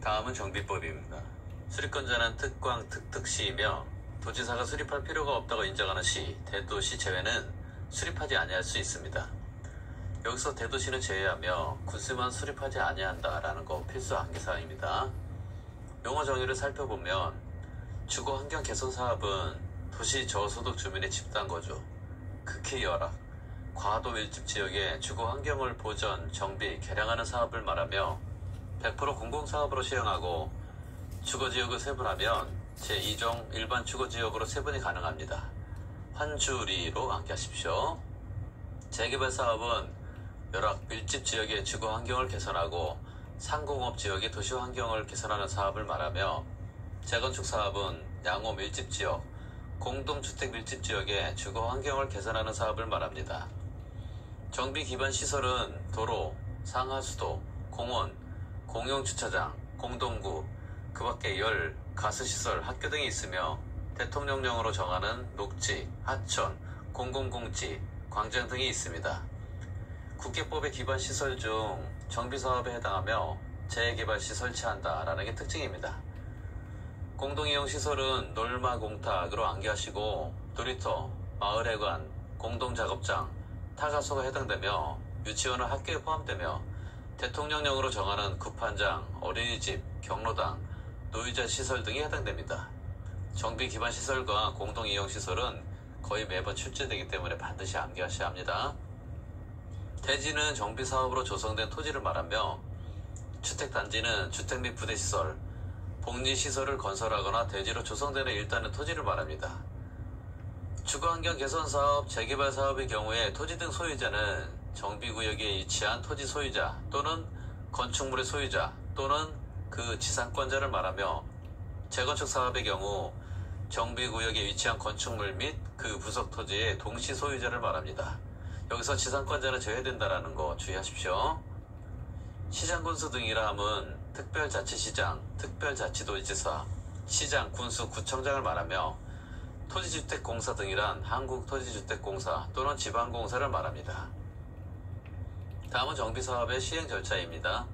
다음은 정비법입니다. 수립권자는 특광, 특특시이며 도지사가 수립할 필요가 없다고 인정하는 시, 대도시 제외는 수립하지 아니할 수 있습니다. 여기서 대도시는 제외하며 군수만 수립하지 아니한다라는 거 필수 암기사항입니다. 용어 정의를 살펴보면 주거 환경 개선 사업은 도시 저소득 주민의 집단 거주, 극히 열악, 과도 밀집 지역의 주거 환경을 보전, 정비, 개량하는 사업을 말하며 100% 공공사업으로 시행하고 주거지역을 세분하면 제2종 일반 주거지역으로 세분이 가능합니다. 환주리로 암기하십시오. 재개발 사업은 열악, 밀집 지역의 주거 환경을 개선하고 상공업 지역의 도시 환경을 개선하는 사업을 말하며 재건축 사업은 양호 밀집 지역, 공동주택 밀집 지역의 주거 환경을 개선하는 사업을 말합니다. 정비 기반 시설은 도로, 상하수도, 공원, 공용주차장, 공동구, 그 밖에 열, 가스시설, 학교 등이 있으며 대통령령으로 정하는 녹지, 하천, 공공공지, 광장 등이 있습니다. 국계법의 기반 시설 중 정비사업에 해당하며 재개발시 설치한다라는 게 특징입니다. 공동이용시설은 놀마공탁으로 암기하시고 놀이터, 마을회관, 공동작업장, 타가소가 해당되며 유치원은 학교에 포함되며 대통령령으로 정하는 급한장, 어린이집, 경로당, 노유자 시설 등이 해당됩니다. 정비 기반 시설과 공동이용시설은 거의 매번 출제되기 때문에 반드시 암기하셔야 합니다. 대지는 정비사업으로 조성된 토지를 말하며 주택단지는 주택 및 부대시설, 복리시설을 건설하거나 대지로 조성되는 일단의 토지를 말합니다. 주거환경 개선사업, 재개발사업의 경우에 토지 등 소유자는 정비구역에 위치한 토지 소유자 또는 건축물의 소유자 또는 그 지상권자를 말하며 재건축 사업의 경우 정비구역에 위치한 건축물 및 그 부속 토지의 동시 소유자를 말합니다. 여기서 지상권자는 제외된다라는 거 주의하십시오. 시장군수 등이라 함은 특별자치시장, 특별자치도지사, 시장, 군수, 구청장을 말하며 토지주택공사 등이란 한국토지주택공사 또는 지방공사를 말합니다. 다음은 정비사업의 시행 절차입니다.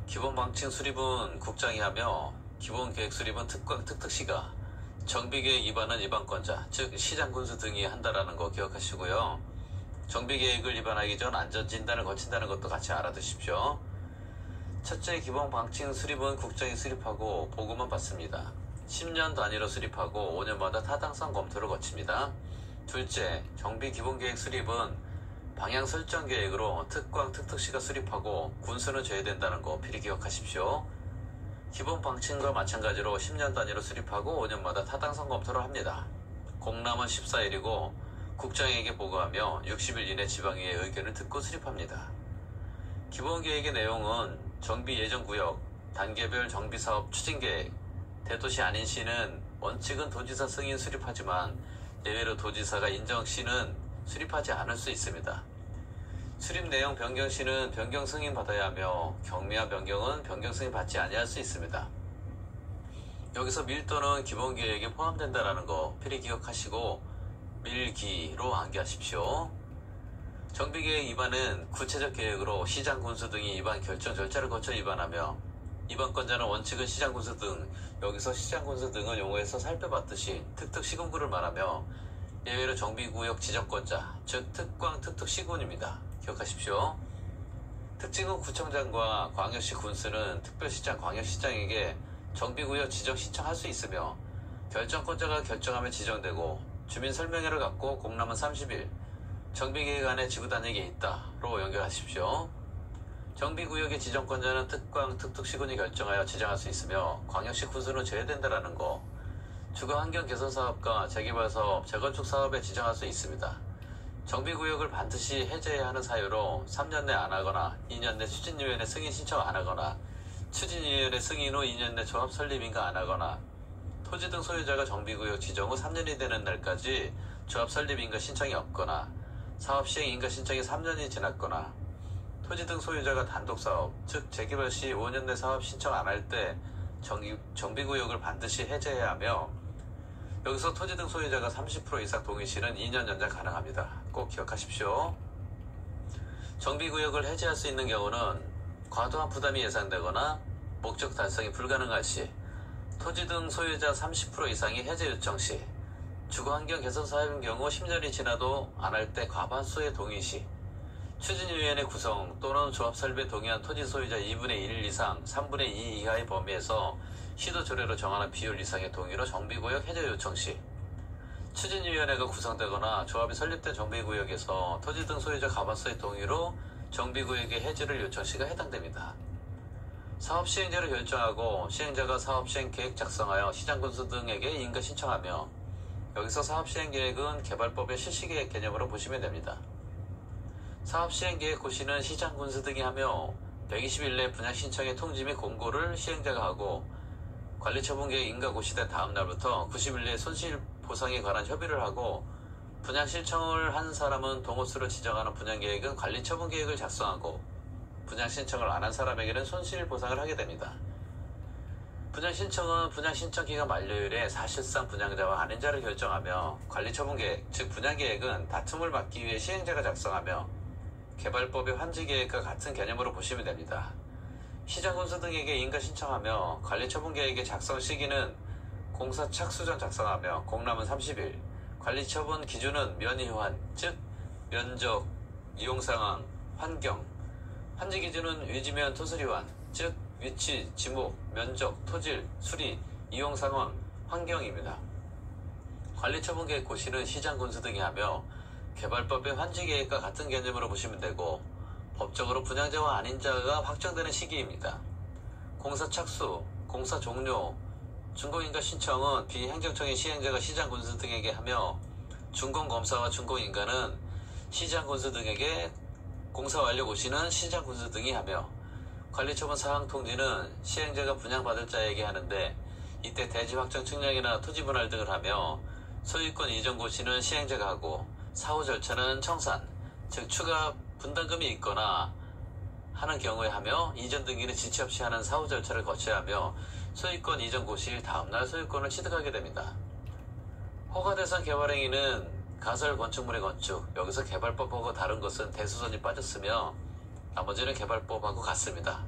기본방층 수립은 국장이 하며 기본계획 수립은 특광, 특특시가, 정비계획 위반은 위반권자, 즉 시장군수 등이 한다라는 거 기억하시고요. 정비계획을 위반하기 전 안전진단을 거친다는 것도 같이 알아두십시오. 첫째, 기본방층 수립은 국장이 수립하고 보고만 받습니다. 10년 단위로 수립하고 5년마다 타당성 검토를 거칩니다. 둘째, 정비 기본계획 수립은 방향 설정 계획으로 특광, 특특시가 수립하고 군수는 제외된다는 거 필히 기억하십시오. 기본 방침과 마찬가지로 10년 단위로 수립하고 5년마다 타당성 검토를 합니다. 공람은 14일이고 국장에게 보고하며 60일 이내 지방의회 의견을 듣고 수립합니다. 기본계획의 내용은 정비 예정구역, 단계별 정비사업 추진계획, 대도시 아닌 시는 원칙은 도지사 승인 수립하지만 예외로 도지사가 인정 시는 수립하지 않을 수 있습니다. 수립 내용 변경 시는 변경 승인 받아야 하며 경미한 변경은 변경 승인 받지 아니할 수 있습니다. 여기서 밀도는 기본계획에 포함된다는 거 필히 기억하시고 밀기로 암기하십시오. 정비계획 위반은 구체적 계획으로 시장 군수 등이 위반 결정 절차를 거쳐 위반하며 위반권자는 원칙은 시장 군수 등, 여기서 시장 군수 등을 용어에서 살펴봤듯이 특특 시군구를 말하며 예외로 정비구역 지정권자, 즉 특광 특특 시군입니다. 기억하십시오. 특징은 구청장과 광역시 군수는 특별시장, 광역시장에게 정비구역 지정 신청할 수 있으며 결정권자가 결정하면 지정되고 주민설명회를 갖고 공람은 30일, 정비계획 안에 지구단위에 있다로 연결하십시오. 정비구역의 지정권자는 특광, 특특시군이 결정하여 지정할 수 있으며 광역시 군수는 제외된다라는 거, 주거환경 개선사업과 재개발사업, 재건축 사업에 지정할 수 있습니다. 정비구역을 반드시 해제해야 하는 사유로 3년 내 안 하거나 2년 내 추진위원회 승인 신청 안 하거나 추진위원회 승인 후 2년 내 조합 설립 인가 안 하거나 토지 등 소유자가 정비구역 지정 후 3년이 되는 날까지 조합 설립 인가 신청이 없거나 사업 시행 인가 신청이 3년이 지났거나 토지 등 소유자가 단독사업, 즉 재개발 시 5년 내 사업 신청 안 할 때 정비구역을 반드시 해제해야 하며 여기서 토지 등 소유자가 30% 이상 동의 시는 2년 연장 가능합니다. 꼭 기억하십시오. 정비구역을 해제할 수 있는 경우는 과도한 부담이 예상되거나 목적 달성이 불가능할 시, 토지 등 소유자 30% 이상이 해제 요청 시, 주거환경 개선 사업인 경우 10년이 지나도 안 할 때 과반수의 동의 시, 추진위원회 구성 또는 조합 설비에 동의한 토지 소유자 2분의 1 이상 3분의 2 이하의 범위에서 시도 조례로 정하는 비율 이상의 동의로 정비구역 해제 요청 시, 추진위원회가 구성되거나 조합이 설립된 정비구역에서 토지 등 소유자 과반수의 동의로 정비구역의 해제를 요청 시가 해당됩니다. 사업 시행자를 결정하고 시행자가 사업 시행 계획 작성하여 시장군수 등에게 인가 신청하며, 여기서 사업 시행 계획은 개발법의 실시계획 개념으로 보시면 됩니다. 사업 시행 계획 고시는 시장군수 등이 하며 120일 내 분양 신청의 통지 및 공고를 시행자가 하고, 관리처분계획 인가 고시된 다음 날부터 90일 내에 손실 보상에 관한 협의를 하고, 분양 신청을 한 사람은 동호수로 지정하는 분양계획은 관리처분계획을 작성하고, 분양 신청을 안 한 사람에게는 손실 보상을 하게 됩니다. 분양 신청은 분양 신청 기간 만료일에 사실상 분양자와 안인자를 결정하며, 관리처분계획, 즉 분양계획은 다툼을 막기 위해 시행자가 작성하며 개발법의 환지계획과 같은 개념으로 보시면 됩니다. 시장군수 등에게 인가 신청하며 관리처분계획의 작성 시기는 공사 착수 전 작성하며 공람은 30일, 관리처분 기준은 면이환, 즉 면적, 이용상황, 환경, 환지 기준은 위지면 토수리환, 즉 위치, 지목, 면적, 토질, 수리, 이용상황, 환경입니다. 관리처분계획 고시는 시장군수 등이 하며 개발법의 환지계획과 같은 개념으로 보시면 되고, 법적으로 분양자와 안인자가 확정되는 시기입니다. 공사 착수, 공사 종료, 준공인가 신청은 비행정청의 시행자가 시장군수 등에게 하며, 준공검사와 준공인가는 시장군수 등에게, 공사 완료 고시는 시장군수 등이 하며, 관리처분 사항 통지는 시행자가 분양받을 자에게 하는데, 이때 대지 확정 측량이나 토지 분할 등을 하며, 소유권 이전 고시는 시행자가 하고, 사후 절차는 청산, 즉 추가 분담금이 있거나 하는 경우에 하며, 이전 등기는 지체 없이 하는 사후 절차를 거쳐야 하며, 소유권 이전 고시 다음날 소유권을 취득하게 됩니다. 허가대상 개발행위는 가설 건축물의 건축, 여기서 개발법하고 다른 것은 대수선이 빠졌으며 나머지는 개발법하고 같습니다.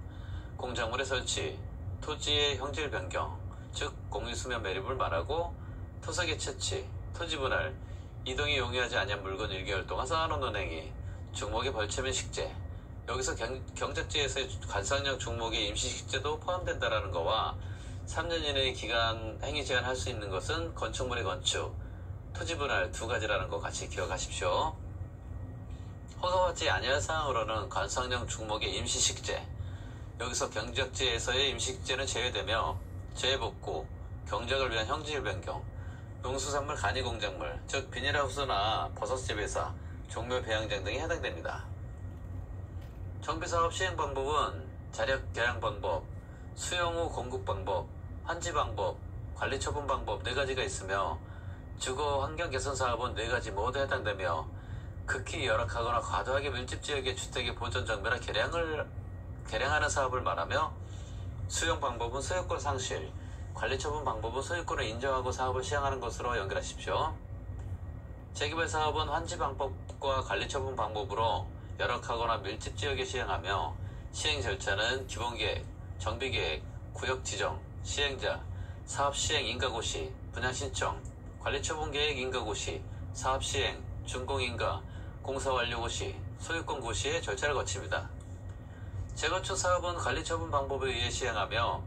공작물의 설치, 토지의 형질 변경, 즉 공유수면 매립을 말하고, 토석의 채취, 토지 분할, 이동이 용이하지 아니한 물건 1개월 동안 쌓아놓는 행위, 중목의 벌채 및 식재, 여기서 경작지에서의 관상형 중목의 임시식재도 포함된다라는 거와, 3년 이내의 기간 행위 제한할 수 있는 것은 건축물의 건축, 토지 분할 두 가지라는 거 같이 기억하십시오. 허가받지 아니할 사항으로는 관상형 중목의 임시식재, 여기서 경작지에서의 임시식재는 제외되며 재해복구, 경작을 위한 형질 변경, 농수산물 간이공작물, 즉 비닐하우스나 버섯재배사, 종묘 배양장 등이 해당됩니다. 정비사업 시행 방법은 자력 개량 방법, 수용 후 공급 방법, 환지 방법, 관리처분 방법 4가지가 있으며, 주거 환경 개선 사업은 4가지 모두 해당되며, 극히 열악하거나 과도하게 밀집지역의 주택의 보존 정비나 개량하는 사업을 말하며, 수용 방법은 소유권 상실, 관리처분 방법은 소유권을 인정하고 사업을 시행하는 것으로 연결하십시오. 재개발 사업은 환지 방법과 관리처분 방법으로 열악하거나 밀집지역에 시행하며, 시행 절차는 기본계획, 정비계획, 구역 지정, 시행자, 사업 시행 인가고시, 분양신청, 관리처분계획 인가고시, 사업 시행, 준공인가, 공사 완료고시, 소유권 고시의 절차를 거칩니다. 재건축 사업은 관리처분 방법에 의해 시행하며,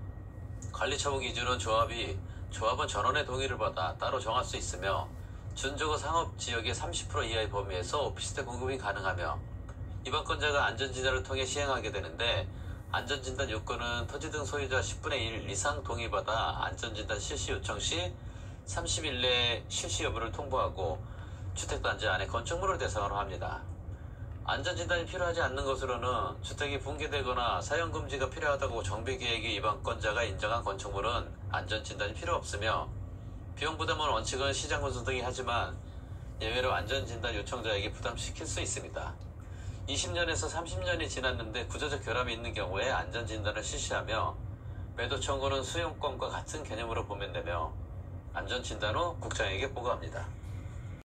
관리처분 기준은 조합은 전원의 동의를 받아 따로 정할 수 있으며, 준주거 상업지역의 30% 이하의 범위에서 오피스텔 공급이 가능하며, 이번권자가 안전진단을 통해 시행하게 되는데, 안전진단 요건은 토지 등 소유자 10분의 1 이상 동의받아 안전진단 실시 요청 시 30일 내에 실시 여부를 통보하고, 주택단지 안에 건축물을 대상으로 합니다. 안전진단이 필요하지 않는 것으로는 주택이 붕괴되거나 사용금지가 필요하다고 정비계획의 입안권자가 인정한 건축물은 안전진단이 필요 없으며, 비용 부담은 원칙은 시장군수 등이 하지만 예외로 안전진단 요청자에게 부담시킬 수 있습니다. 20년에서 30년이 지났는데 구조적 결함이 있는 경우에 안전진단을 실시하며, 매도 청구는 수용권과 같은 개념으로 보면 되며, 안전진단 후 국장에게 보고합니다.